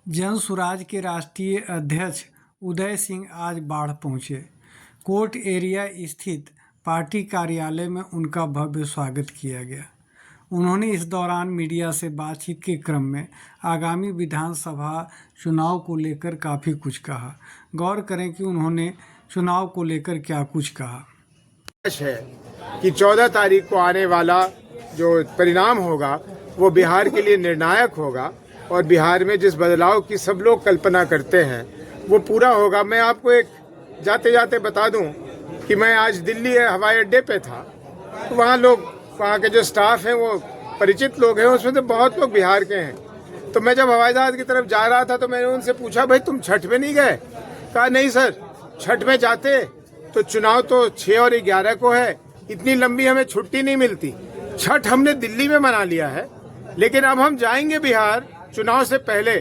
जनसुराज के राष्ट्रीय अध्यक्ष उदय सिंह आज बाढ़ पहुंचे। कोर्ट एरिया स्थित पार्टी कार्यालय में उनका भव्य स्वागत किया गया। उन्होंने इस दौरान मीडिया से बातचीत के क्रम में आगामी विधानसभा चुनाव को लेकर काफ़ी कुछ कहा। गौर करें कि उन्होंने चुनाव को लेकर क्या कुछ कहा। है कि 14 तारीख को आने वाला जो परिणाम होगा वो बिहार के लिए निर्णायक होगा और बिहार में जिस बदलाव की सब लोग कल्पना करते हैं वो पूरा होगा। मैं आपको एक जाते जाते बता दूं कि मैं आज दिल्ली हवाई अड्डे पे था, तो वहाँ के जो स्टाफ हैं वो परिचित लोग हैं, उसमें तो बहुत लोग बिहार के हैं। तो मैं जब हवाई जहाज की तरफ जा रहा था तो मैंने उनसे पूछा, भाई तुम छठ में नहीं गए? कहा नहीं सर, छठ में जाते तो चुनाव तो 6 और 11 को है, इतनी लंबी हमें छुट्टी नहीं मिलती। छठ हमने दिल्ली में मना लिया है, लेकिन अब हम जाएंगे बिहार चुनाव से पहले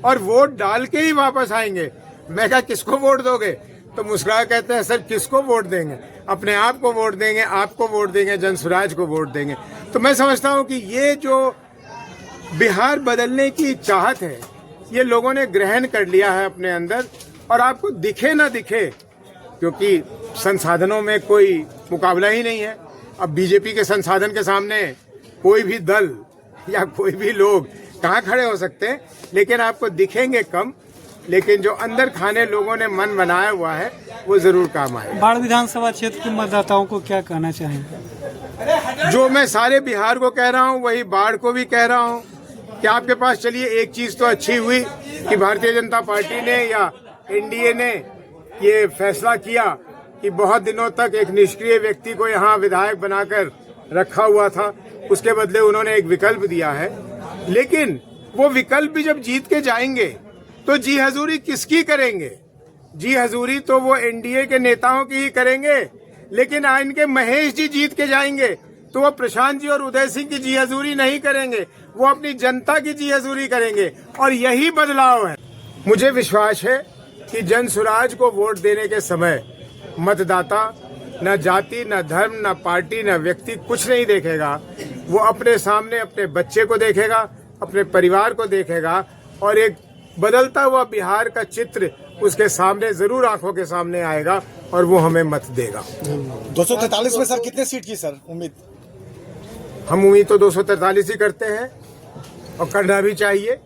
और वोट डाल के ही वापस आएंगे। मैं कहा किसको वोट दोगे? तो मुस्कुरा कहते हैं सर किसको वोट देंगे? अपने आप को वोट देंगे, आपको वोट देंगे, जनसुराज को वोट देंगे। तो मैं समझता हूं कि ये जो बिहार बदलने की चाहत है ये लोगों ने ग्रहण कर लिया है अपने अंदर। और आपको दिखे ना दिखे, क्योंकि संसाधनों में कोई मुकाबला ही नहीं है। अब बीजेपी के संसाधन के सामने कोई भी दल या कोई भी लोग कहाँ खड़े हो सकते हैं, लेकिन आपको दिखेंगे कम, लेकिन जो अंदर खाने लोगों ने मन बनाया हुआ है वो जरूर काम आएगा। बाढ़ विधानसभा क्षेत्र के मतदाताओं को क्या कहना चाहेंगे? जो मैं सारे बिहार को कह रहा हूँ वही बाढ़ को भी कह रहा हूँ कि आपके पास चलिए एक चीज तो अच्छी हुई कि भारतीय जनता पार्टी ने या एनडीए ने ये फैसला किया कि बहुत दिनों तक एक निष्क्रिय व्यक्ति को यहाँ विधायक बनाकर रखा हुआ था, उसके बदले उन्होंने एक विकल्प दिया है। लेकिन वो विकल्प भी जब जीत के जाएंगे तो जी हजूरी किसकी करेंगे? जी हजूरी तो वो एनडीए के नेताओं की ही करेंगे, लेकिन इनके महेश जी जीत के जाएंगे तो वो प्रशांत जी और उदय सिंह की जी हजूरी नहीं करेंगे, वो अपनी जनता की जी हजूरी करेंगे। और यही बदलाव है। मुझे विश्वास है कि जनसुराज को वोट देने के समय मतदाता न जाति, न धर्म, न पार्टी, न व्यक्ति कुछ नहीं देखेगा। वो अपने सामने अपने बच्चे को देखेगा, अपने परिवार को देखेगा और एक बदलता हुआ बिहार का चित्र उसके सामने जरूर आंखों के सामने आएगा और वो हमें मत देगा। 243 में सर कितने सीट की सर उम्मीद? हम उम्मीद तो 243 ही करते हैं और करना भी चाहिए,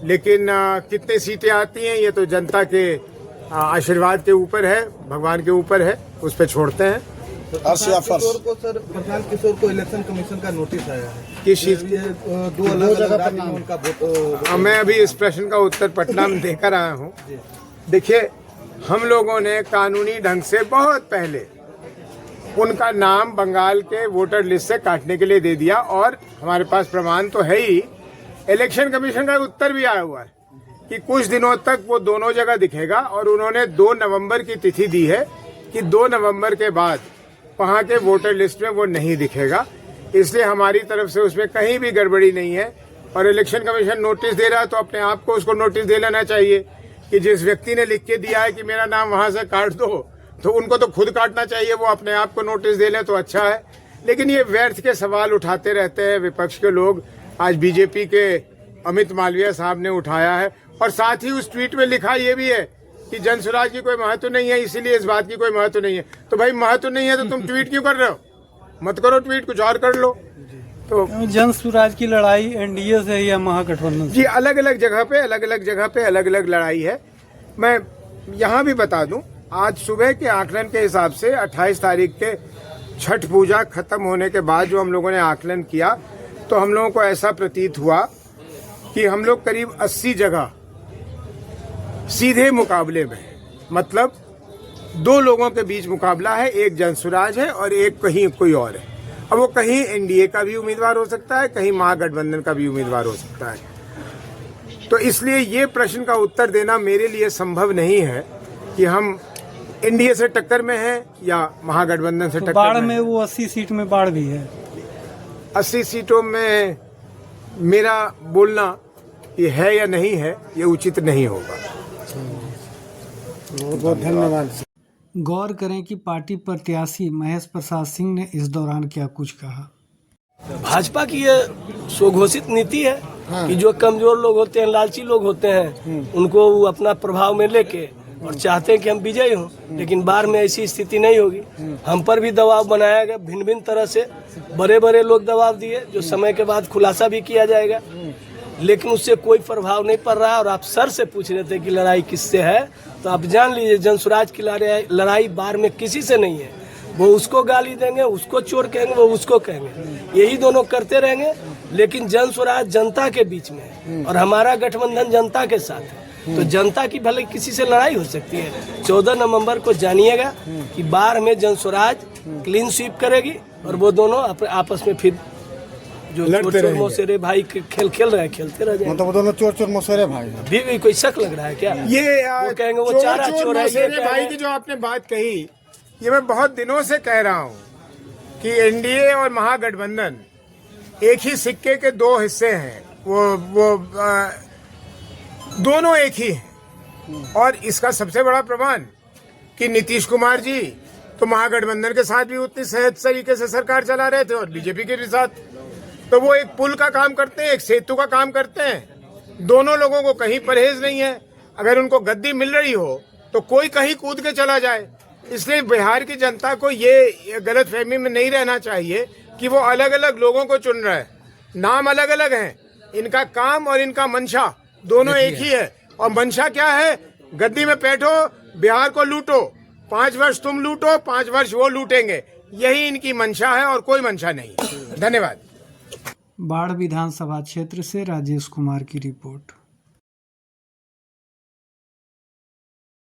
लेकिन कितने सीटें आती हैं ये तो जनता के आशीर्वाद के ऊपर है, भगवान के ऊपर है, उस पर छोड़ते हैं। प्रशांत किशोर को इलेक्शन कमीशन का नोटिस आया है किस चीज? 2 अलग जगह पर उनका वोट। मैं अभी इस प्रश्न का उत्तर पटना में देकर आया हूँ। देखिए, हम लोगों ने कानूनी ढंग से बहुत पहले उनका नाम बंगाल के वोटर लिस्ट से काटने के लिए दे दिया और हमारे पास प्रमाण तो है ही। इलेक्शन कमीशन का उत्तर भी आया हुआ है कि कुछ दिनों तक वो दोनों जगह दिखेगा और उन्होंने 2 नवंबर की तिथि दी है कि 2 नवंबर के बाद वहाँ के वोटर लिस्ट में वो नहीं दिखेगा। इसलिए हमारी तरफ से उसमें कहीं भी गड़बड़ी नहीं है और इलेक्शन कमीशन नोटिस दे रहा है तो अपने आप को उसको नोटिस दे लेना चाहिए कि जिस व्यक्ति ने लिख के दिया है कि मेरा नाम वहाँ से काट दो, तो उनको तो खुद काटना चाहिए, वो अपने आप को नोटिस दे लें तो अच्छा है। लेकिन ये व्यर्थ के सवाल उठाते रहते हैं विपक्ष के लोग। आज बीजेपी के अमित मालवीय साहब ने उठाया है और साथ ही उस ट्वीट में लिखा ये भी है कि जनसुराज की कोई महत्व नहीं है, इसीलिए इस बात की कोई महत्व नहीं है। तो भाई महत्व नहीं है तो तुम ट्वीट क्यों कर रहे हो? मत करो ट्वीट, कुछ और कर लो। तो जनसुराज की लड़ाई एनडीए से या महागठबंधन? जी अलग अलग जगह पे अलग अलग लड़ाई है। मैं यहाँ भी बता दूं, आज सुबह के आकलन के हिसाब से 28 तारीख के छठ पूजा खत्म होने के बाद जो हम लोगों ने आकलन किया तो हम लोगों को ऐसा प्रतीत हुआ कि हम लोग करीब 80 जगह सीधे मुकाबले में, मतलब 2 लोगों के बीच मुकाबला है, एक जनसुराज है और एक कहीं कोई और है। अब वो कहीं एनडीए का भी उम्मीदवार हो सकता है, कहीं महागठबंधन का भी उम्मीदवार हो सकता है। तो इसलिए ये प्रश्न का उत्तर देना मेरे लिए संभव नहीं है कि हम एनडीए से टक्कर में हैं या महागठबंधन से टक्कर में। बाढ़ में वो 80 सीट में बाढ़ भी है। 80 सीटों में मेरा बोलना ये है या नहीं है ये उचित नहीं होगा। बहुत धन्यवाद। गौर करें कि पार्टी प्रत्याशी महेश प्रसाद सिंह ने इस दौरान क्या कुछ कहा। भाजपा की ये स्वघोषित नीति है कि जो कमजोर लोग होते हैं, लालची लोग होते हैं, उनको वो अपना प्रभाव में लेके और चाहते हैं कि हम विजयी हों, लेकिन बाहर में ऐसी स्थिति नहीं होगी। हम पर भी दबाव बनाया गया भिन्न भिन्न तरह से, बड़े बड़े लोग दबाव दिए जो समय के बाद खुलासा भी किया जाएगा, लेकिन उससे कोई प्रभाव नहीं पड़ रहा। और आप सर से पूछ रहे थे कि लड़ाई किससे है, तो आप जान लीजिए जनसुराज की लड़ाई बाहर में किसी से नहीं है। वो उसको गाली देंगे, उसको चोर कहेंगे, वो उसको कहेंगे, यही दोनों करते रहेंगे। लेकिन जनसुराज जनता के बीच में है और हमारा गठबंधन जनता के साथ है, तो जनता की भले किसी से लड़ाई हो सकती है। 14 नवंबर को जानिएगा कि बाढ़ में जनसुराज क्लीन स्वीप करेगी और वो दोनों आपस में फिर जो चोर मोसेरे भाई खेल रहे हैं, खेलते रह जाएंगे। मतलब वो दोनों चोर मोसेरे भाई हैं। भी कोई शक लग रहा है क्या? ये वो कहेंगे वो चारा चोर है, ये भाई की जो आपने बात कही, ये मैं बहुत दिनों से कह रहा हूँ कि एनडीए और महागठबंधन एक ही सिक्के के दो हिस्से हैं। वो दोनों एक ही हैं। और इसका सबसे बड़ा प्रमाण कि नीतीश कुमार जी तो महागठबंधन के साथ भी उतनी सहज तरीके से सरकार चला रहे थे और बीजेपी के भी साथ। तो वो एक पुल का काम करते हैं, एक सेतु का काम करते हैं। दोनों लोगों को कहीं परहेज नहीं है। अगर उनको गद्दी मिल रही हो तो कोई कहीं कूद के चला जाए। इसलिए बिहार की जनता को ये गलतफहमी में नहीं रहना चाहिए कि वो अलग अलग लोगों को चुन रहा है। नाम अलग अलग हैं, इनका काम और इनका मंशा दोनों एक ही है। और मंशा क्या है? गद्दी में बैठो, बिहार को लूटो, 5 वर्ष तुम लूटो, 5 वर्ष वो लूटेंगे। यही इनकी मंशा है और कोई मंशा नहीं। धन्यवाद। बाढ़ विधानसभा क्षेत्र से राजेश कुमार की रिपोर्ट।